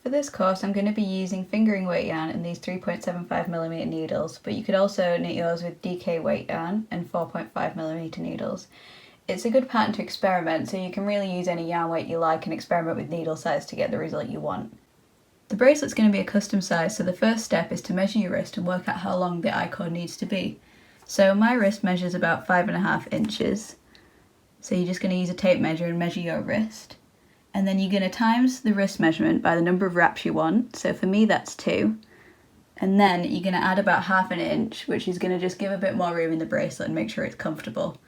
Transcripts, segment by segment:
For this course I'm going to be using fingering weight yarn and these 3.75mm needles, but you could also knit yours with DK weight yarn and 4.5mm needles. It's a good pattern to experiment, so you can really use any yarn weight you like and experiment with needle size to get the result you want. The bracelet's going to be a custom size, so the first step is to measure your wrist and work out how long the I-cord needs to be. So my wrist measures about 5.5 inches, so you're just going to use a tape measure and measure your wrist. And then you're going to times the wrist measurement by the number of wraps you want, so for me that's 2. And then you're going to add about 1/2 inch, which is going to just give a bit more room in the bracelet and make sure it's comfortable.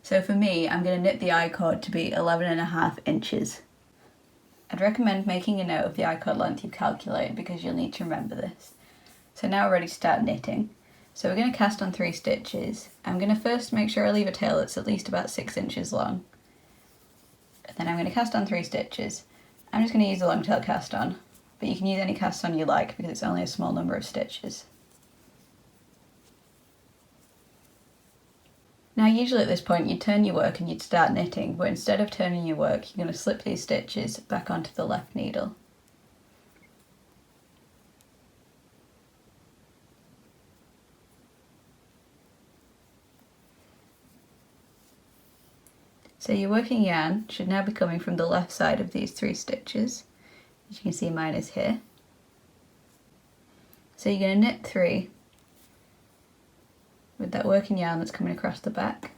So for me, I'm going to knit the I-cord to be 11.5 inches. I'd recommend making a note of the I-cord length you've calculated because you'll need to remember this. So now we're ready to start knitting. So we're going to cast on 3 stitches. I'm going to first make sure I leave a tail that's at least about 6 inches long. Then I'm going to cast on 3 stitches. I'm just going to use the long tail cast on, but you can use any cast on you like because it's only a small number of stitches. Now usually at this point you'd turn your work and you'd start knitting, but instead of turning your work you're going to slip these stitches back onto the left needle. So your working yarn should now be coming from the left side of these 3 stitches. As you can see, mine is here. So you're going to knit 3 with that working yarn that's coming across the back.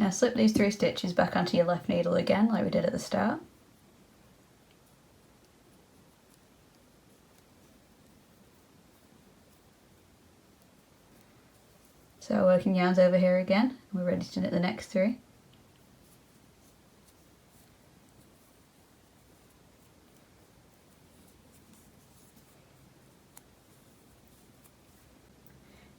Now slip these 3 stitches back onto your left needle again, like we did at the start. So our working yarn's over here again, we're ready to knit the next 3.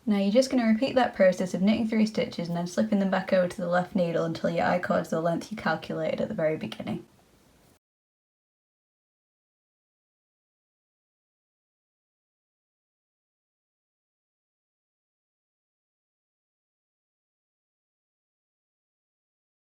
Now you're just going to repeat that process of knitting 3 stitches and then slipping them back over to the left needle until your I-cord's the length you calculated at the very beginning.